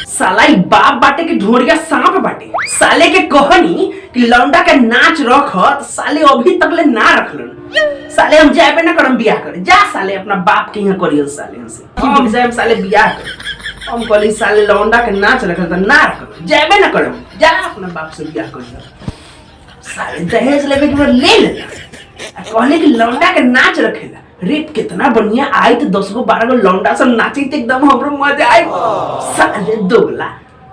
साला ई बाप बाटे के ढोरिया सांप बाटे। साले के कहनी कि लौंडा के नाच रख तो साले अभी तक ले ना रखलन। साले हम जाबे ना करम बियाह करे। जा साले अपना बाप के यहाँ करियो साले हमसे। हम जाब साले बियाह करे। हम कहली साले लौंडा के नाच रख तो ना रख जाबे ना करम। जा अपना बाप से बियाह करियो। साले दहेज लेवे के बाद ले लेला। कहले कि लौंडा के नाच रखेला। रेप कितना बढ़िया आई तो 10 गो 12 गो लौंडा सब नाची तो एकदम हमरो मजा आई। साले दोगला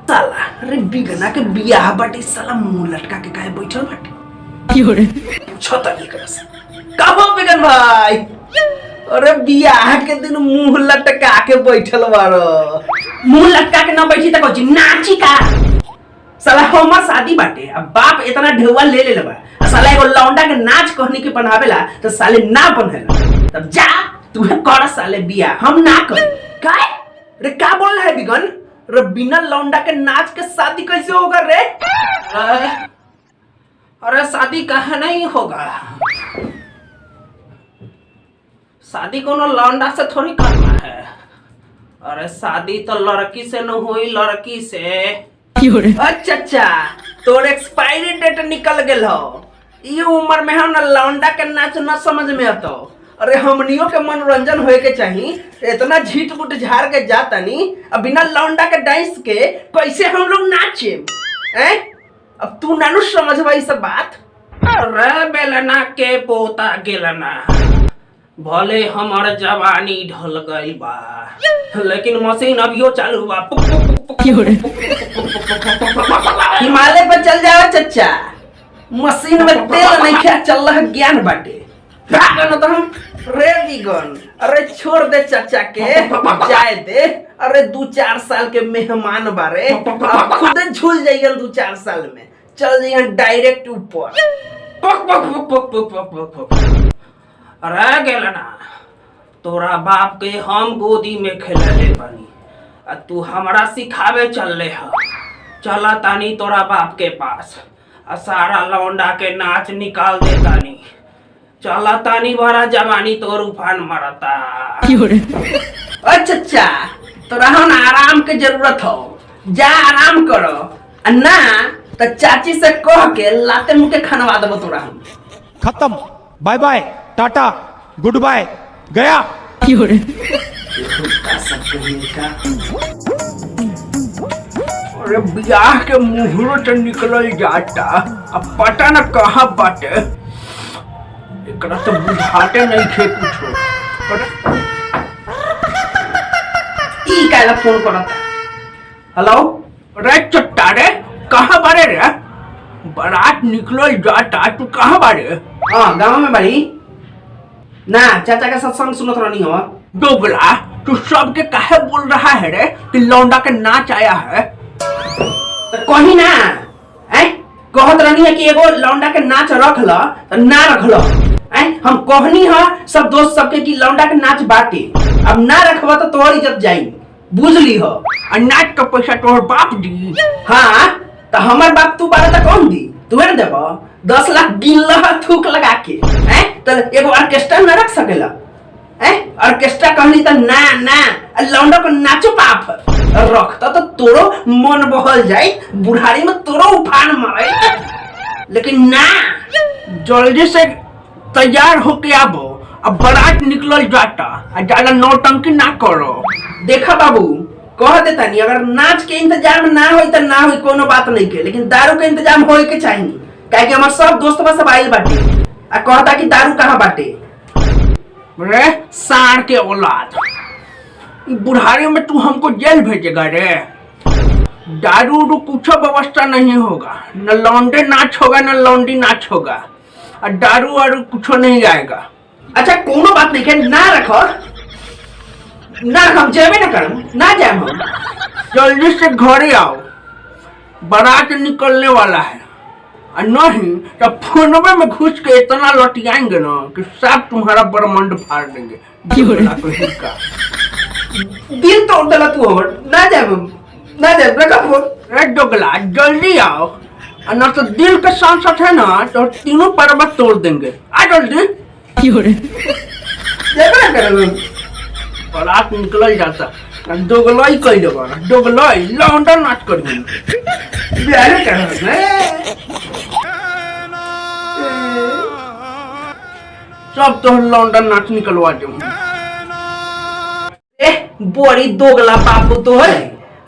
साला अरे बिगना के बियाह बाटे साला मुंह लटका के काहे बैठल बाटे। पूछो त एकरा से कहो बिगन भाई अरे बियाह के दिन मुंह लटका के बैठल बारो। मुंह लटका के ना बैठी त कहची नाची का। साला हमर शादी बाटे अब बाप इतना ढेउआ ले ले बा। साला एगो लौंडा के नाच कहनी के बनावेला तो साले ना बनेला। तब जा तू कर साले बिया हम ना कर। काय रे क्या बोल रहा है बिगन। रे बिना लौंडा के नाच के शादी कैसे होगा रे। अरे शादी कहाँ नहीं होगा। शादी कोनो लौंडा से थोड़ी करना है। अरे शादी तो लड़की से न हुई लड़की से। अच्छा तोर एक्सपायरी डेट निकल गेल हो। ये उम्र में हम लौंडा के नाच न समझ में आतो। अरे हमनियों के मनोरंजन होए के चाहिए। इतना झीट बुट झाड़ के जाता नी अब बिना लौंडा के डांस के कैसे हम लोग नाचे हैं। अब तू नानू समझबा ई सब बात। अरे बेलना के पोता गेलना भले हमार जवानी ढल गई बा लेकिन मशीन अभियो चालू बा। हिमालय पर चल जाओ चच्चा मशीन में तेल नहीं क्या चल रहा ज्ञान बाटे। तो हम रे बिगन अरे छोड़ दे चाचा के जाए दे। अरे 2-4 साल के मेहमान बारे अब खुद झूल जाइए 2-4 साल में चल जाइए डायरेक्ट ऊपर। अरे गेलना तोरा बाप के हम गोदी में खेले बानी आ तू हमरा सिखावे चल ले ह। चला तानी तोरा बाप के पास आ सारा लौंडा के नाच निकाल दे तानी। चला तानी बड़ा जवानी तोर उफान मरता। अच्छा तोरा हम आराम के जरूरत हो जा आराम करो ना तो चाची से कह के लाते मुँह के खनवा देबो तोरा हम। खत्म bye bye tata goodbye गया। अरे बियाह के मुहूर्त निकल जाता अब पता न कहाँ बाटे। एकरा तो बुझाते नहीं थे कुछ। ई काला फोन करता। हेलो रे चट्टा रे कहाँ बारे रे। बारात निकल जाता तू कहाँ बारे। हाँ गाँव में बारी ना चाचा का सत्संग सुनत रहनी हो। दोगला तू सबके काहे बोल रहा है रे कि लौंडा के नाच आया है। तो कहीं ना कहत रहनी है कि एगो लौंडा के नाच रख लो तो ना रख लो। हम कहनी है सब दोस्त सबके कि लौंडा के नाच बाटे अब ना रखबा तो तोहर इज्जत जाई बुझली हो। और नाच का पैसा तोहर बाप दी। हाँ तो हमार बाप तू बारे तो कौन दी तुम्हें देबो 10 लाख गिन थूक लगा के। तो एगो ऑर्केस्ट्रा न रख सकेला। ऑर्केस्ट्रा कहनी तो ना लौंडा को नाचो पाप रखता तो तोरो मन बहल जाए बुढ़ारी में तोरो उफान मारे। लेकिन ना जल्दी से तैयार होके आबो अब बारात निकल जाता ज्यादा नौटंकी ना करो। देखा बाबू कह देता नहीं अगर नाच के इंतजाम ना हो तो ना हो कोनो बात नहीं के लेकिन दारू के इंतजाम होए के चाहिए काहे कि हमार सब दोस्त बस आइल बाटे आ कहता कि दारू कहाँ बाटे। रे सार के औलाद बुढ़ारी में तू हमको जेल भेजेगा रे। दारू कुछ व्यवस्था नहीं होगा न लौंडे नाच होगा न लौंडी नाच होगा और दारू और कुछ नहीं आएगा। अच्छा कोनो बात नहीं के ना रखो ना हम जेबे ना करम ना जाए हम। जल्दी से घरे आओ बारात निकलने वाला है और नहीं तो फोनवे में घुस के इतना लौटियाएंगे ना कि सब तुम्हारा ब्रह्मांड फाड़ देंगे। दिल तोड़ देला तू हमर ना जाए रखा फोन। रे दोगला जल्दी आओ और ना तो दिल के साथ साथ है ना तो तीनों पर्वत तोड़ देंगे। आ जल्दी जेबे ना करेंगे बारात निकल जाता दोगलाई कइले बारा दोगलाई लौंडा नाच करी बिहार कर सब तो लौंडा नाच निकलवा दे बड़ी दोगला बापू तो है।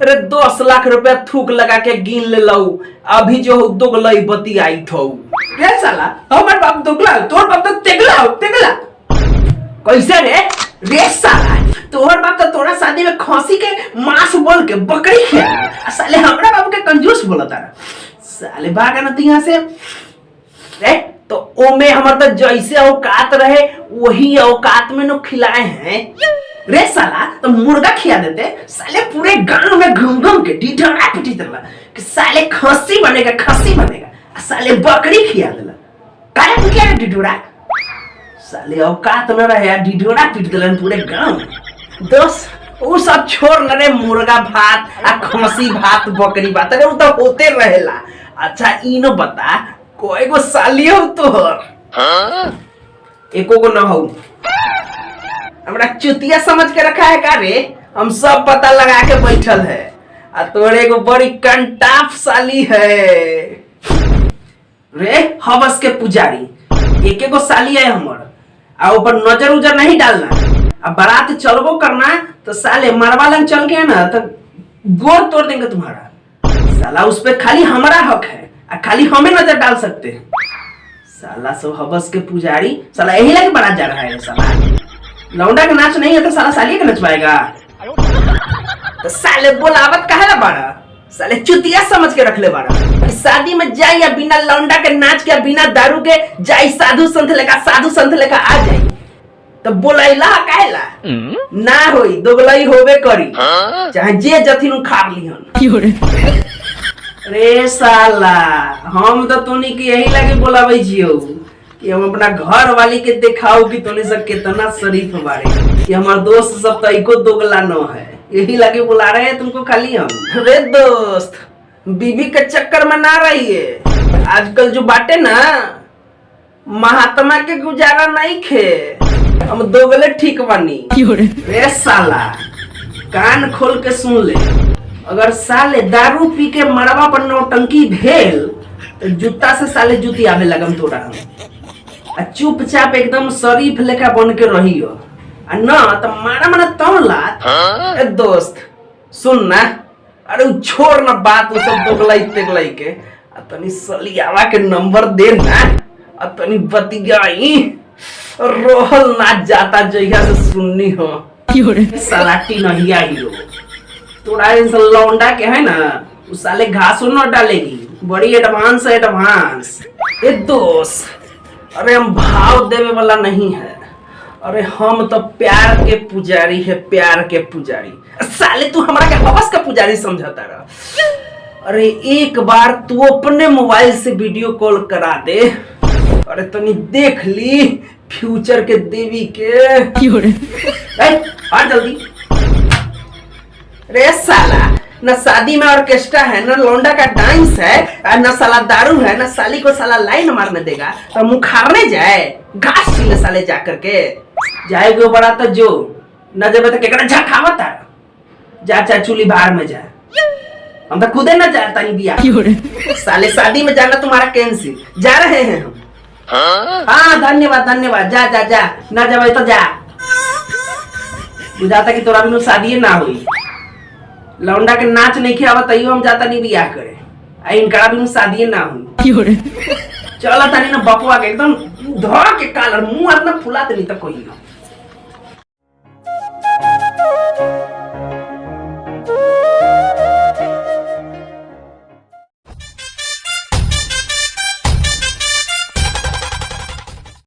अरे 10 लाख रुपया थूक लगा के गिन ले लो अभी जो दोगलई बती आई थो रे साला हमार बाप दोगला तोर बाप तो तेगला कैसे रे साला तोहर बाप तो तोरा शादी में खसी के मांस बोल के बकरी खिया साले हमरा बाप के कंजूस बोलता साले भागा न तू यहाँ से रे तो ओमे हमर तो जैसे औकात रहे वही औकात में नो खिलाए हैं रे साला तो मुर्गा खिया देते साले पूरे गांव में घूम के ढिढोरा पिटी देला कि साले खस्सी बनेगा साले बकरी खिया देला काहे क्या ढिढोरा साले औकात न रहे ढिढोरा पीट देलन पूरे गांव में दोस्त वो सब छोड़ न रे मुर्गा भात आ खस्सी भात बकरी भात अरे वो तो होते रहेला। अच्छा इनो बता कोई को साली हो तोहर एको को न हो हमरा चुतिया समझ के रखा है का रे हम सब पता लगा के बैठल है आ तोरे को बड़ी कंटाफ साली है रे हवस के पुजारी एके को साली है हमर आ ऊपर नजर उजर नहीं डालना अब बारात चलबो करना तो साले मरवा लंग चल गया ना तो गोर तोड़ देंगे तुम्हारा साला उस पे खाली हमारा हक है आ खाली हमें नजर डाल सकते हैं साला सो हवस के पुजारी साला यही लगे बारात जा रहा है साला लौंडा का नाच नहीं है तो साला साली का नचवाएगा तो साले बोलावत काहे ला बाड़ा साले चुतिया समझ के रख ले बाड़ा शादी में जाए या बिना लौंडा के नाच के बिना दारू के जाए साधु संत लेका आ जाए तो बोलैला काहे ला ना होई दोगलई होबे करी चाहे जे जथिन उखाड़ लिहन रे साला हम तो तोनी के यही लगे बोलावे जियो कि हम अपना घर वाली के दिखाओ कि तोने सब कितना शरीफ बारे कि हमार दोस्त सब तो एको दोगला न है यही लगे बुला रहे हैं तुमको खाली हम। अरे दोस्त बीबी के चक्कर में ना रहिए आजकल जो बाटे ना महात्मा के गुजारा नहीं खे हम दोगले ठीक बनी रे साला कान खोल के सुन ले अगर साले दारू पी के मरवा पर नौटंकी भेल तो जूता से साले जूती आवे लगम तोड़ा चुपचाप एकदम शरीफ लेखा बन के रहियो आ ना तो मारा मना तौला ए दोस्त सुन ना अरे छोड़ ना बात वो सब दोगलाई के आ तनी सलियावा के नंबर दे ना आ तनी बतियाई रोहल ना जाता जइहा से सुननी हो सलाटी नहीं आई हो तोड़ा इन लौंडा के है ना उस साले घासो न डालेगी बड़ी एडवांस ए दोस्त अरे हम भाव देवे वाला नहीं है अरे हम तो प्यार के पुजारी साले तू हमारा के हवस का पुजारी समझाता रहा। अरे एक बार तू अपने मोबाइल से वीडियो कॉल करा दे अरे तनी देख ली फ्यूचर के देवी के आ जल्दी रे साला न शादी में ऑर्केस्ट्रा है न लौंडा का डांस है न साला दारू है न साली को साला लाइन मारने देगा तो मुखारने जाए घास छीले साले जा करके जाएगा बड़ा तो जो न जब तक एकरा झखावत है जा चूली बाहर में जा हम तो खुदे न जाता नहीं बिया साले शादी में जाना तुम्हारा कैंसिल जा रहे हैं हम हाँ धन्यवाद जा ना जब तो जा बुझाता कि तोरा बिनु शादी ना हुई लौंडा के नाच नहीं खियावा तैयो हम जाता नहीं बियाह करे आ इनका बिनु शादी ना हुई चलो तनी ना बपुआ के एकदम धो के कालर मुंह अपना फुला देनी तो कोई ना